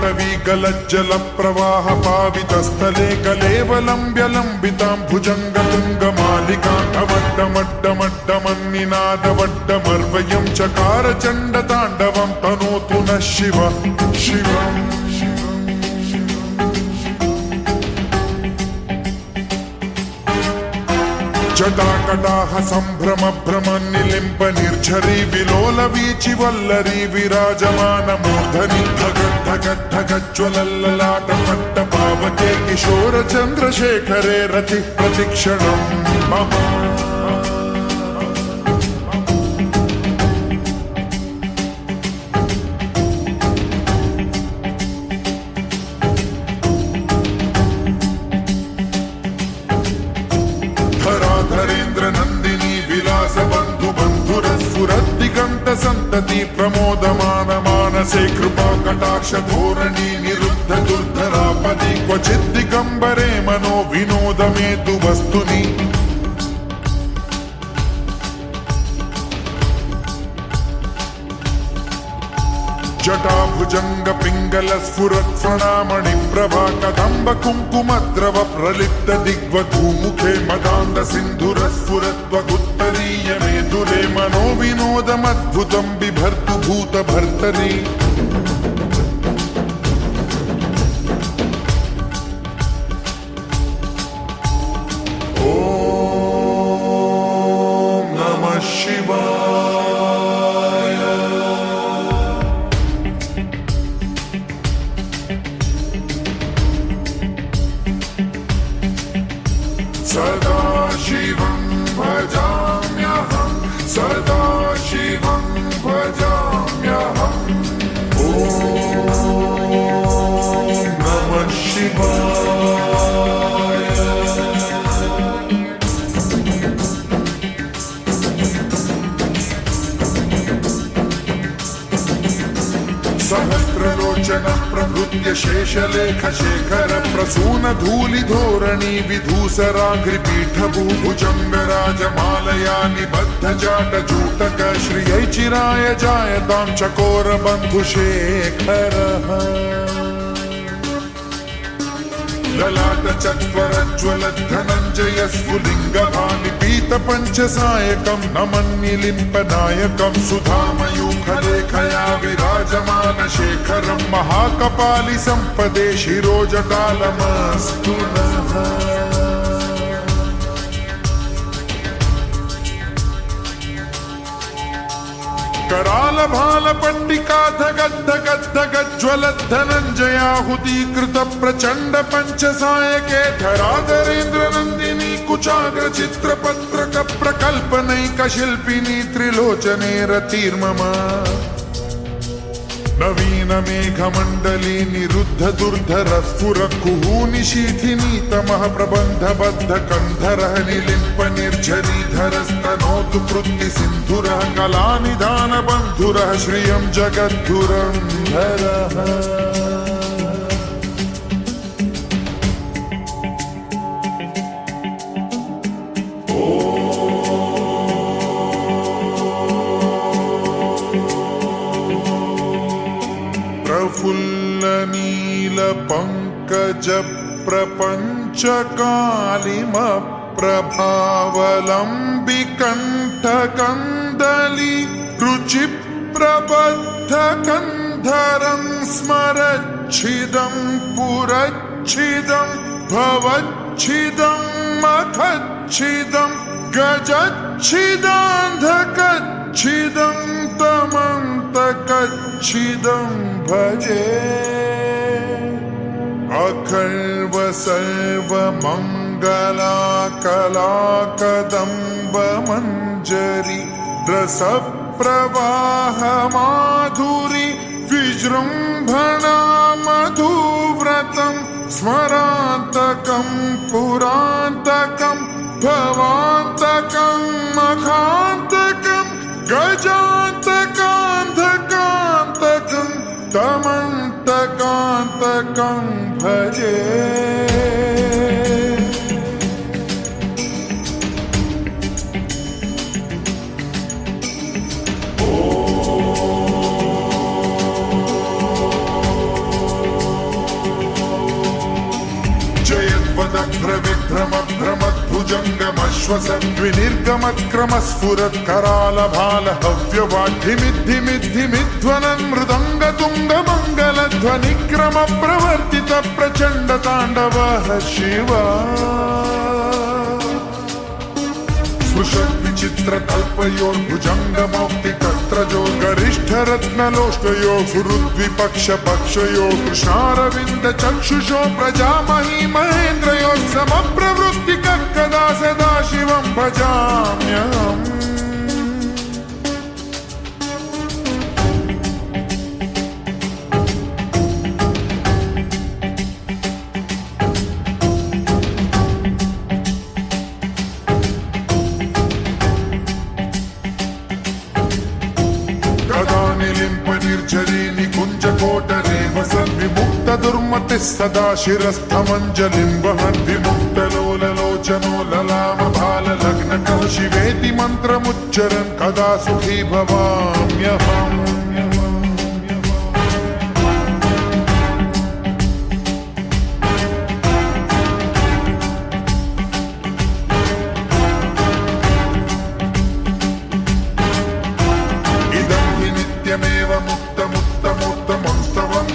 पाटवी गलज्जलप्रवाह पावितस्थले कलेवलम्ब्य लम्बितां भुजङ्गतुङ्गमालिकां ढमड्डमड्डमड्डमन्निनादवड्डमर्वयं चकार चण्डताण्डवं तनोतु नः शिव शिवम् जटाकटाह सम्भ्रम भ्रम निलिम्ब निर्झरी विलोल वीचि वल्लरी विराजमान मूर्धनि धगद्धगद्धगज्ज्वलल्ललाट पट्ट पावके किशोर चन्द्रशेखरे रति प्रतिक्षणं मम धरेन्द्र नंदिनी विलास बंधु बंधुरस्फुरद्दिगंत संतति प्रमोदमान मानसे कृपा कटाक्ष धोरणी निरुद्ध दुर्धरापदि क्वचित् दिगंबरे मनो विनोदमेतु वस्तुनि जटाभुजंग पिंगल स्फुरत् प्रणामणि प्रभा कदंब कुंकुमद्रव प्रलिप्त दिग्वधूमुखे मदान्ध सिंधुर स्फुरत्वगुत्तरीय मेदुरे मनो विनोदमद्भुतं बिभर्तु भूत भर्तरि ओम नमः शिवाय। सदा शिवं भजाम्यहं सदा शिवं भजाम्यहम् ॐ नमः शिवाय। सहस्रलोचन प्रभृत्य शेषलेख शेखर प्रसून धूलि धोरणी विधूसराग्रिपीठ भूभुजंग राजमालया निबद्ध जाट जूटक श्रियै चिराय जायतां चकोर बन्धुशेखरः ललाट चत्वरज्वल धनञ्जय स्फुलिंग भानि पीत पंचसायकं नमन्निलिम्प नायकं सुधामयूखलेखया विराजमान शेखरं महाकपालि संपदे शिरोजटालमस्तु नः। कराल भाल पंडिका धगद्धगद्धगज्ज्वल धनञ्जयाहुतीकृत प्रचंड पंचसायके धराधरेन्द्र नंदिनी कुचाग्र चित्रपत्रक प्रकल्पनैक शिल्पिनी त्रिलोचने रतिर्मम नवीन मेघमण्डली निरुद्ध दुर्धर स्फुर कुहूनिशीथिनी तमः प्रबन्धबद्ध कन्धरः निलिम्प निर्झरीधरस्तनोतु कृत्ति सिन्धुरः कलानिधान बन्धुरः श्रियं जगद्धुरन्धरः प्रफुल्ल नील पंकज प्रपंच कालिम प्रभावलंबि कंठ कंदली रुचि प्रबद्ध कंधरं स्मरच्छिदं पुरच्छिदं भवच्छिदं मखच्छिदं गजच्छिदान्धकच्छिदं तमन्तकच्छिदं भजे अखर्व सर्व मंगला कला कदम्ब मंजरी रस प्रवाह माधुरी विजृंभणा मधुव्रतं स्मरान्तकं पुरान्तकं भवान्तकं मखान्तकं गजान्तकान्धकान्तकं तमन्तकान्तकं भजे श्वसद्विनिर्गमत्क्रमस्फुरत् करालभाल हव्यवाढ्यमिद्धिमिद्धिमिध्वनन् मृदङ्गतुङ्गमङ्गलध्वनिक्रम प्रवर्तित प्रचण्ड ताण्डवः शिवा विचित्रकल्पयोर्भुजङ्गमौक्तिकस्त्रजो गरिष्ठरत्नलोष्टयो गुरुद्विपक्षपक्षयो कृष्णारविन्दचक्षुषो प्रजामही महेन्द्रयो समप्रवृत्तिकः कदा सदा शिवं भजाम्यहम् निर्जरी वसन् विमुक्त दुर्मतिः सदा शिरस्थमञ्जलिं वहन् विमुक्तलोललोचनो ललाम भाललग्नकः शिवेति मन्त्रमुच्चरन् कदा सुखी भवाम्यहम्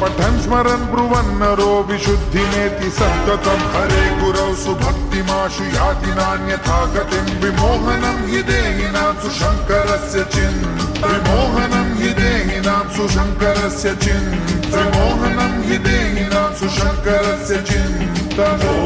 पठन् स्मरन् ब्रुवन्नरो विशुद्धिमेति सन्ततं हरे गुरौ सुभक्तिमाशु याति नान्यथा गतिं विमोहनं हि देहिनां सुशङ्करस्य विमोहनं हि देहिनां सुशङ्करस्य विमोहनं हि देहिनां सुशङ्करस्य चिन्तनो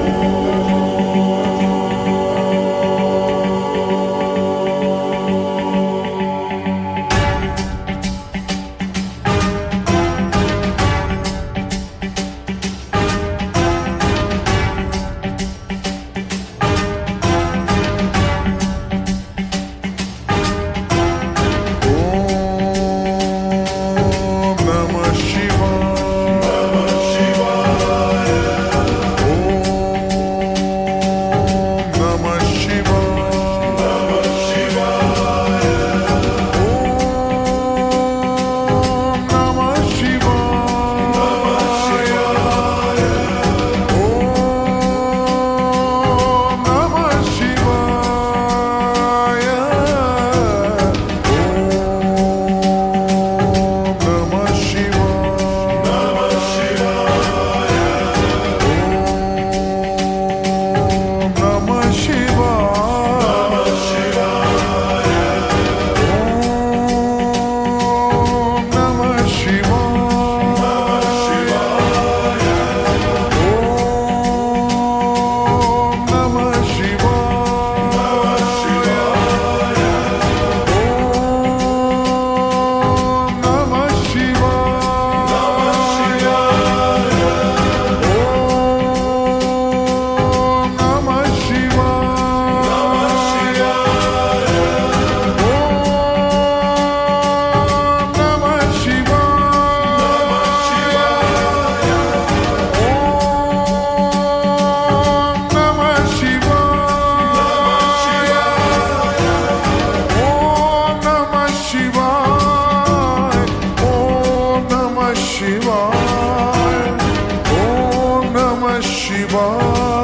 Shiva.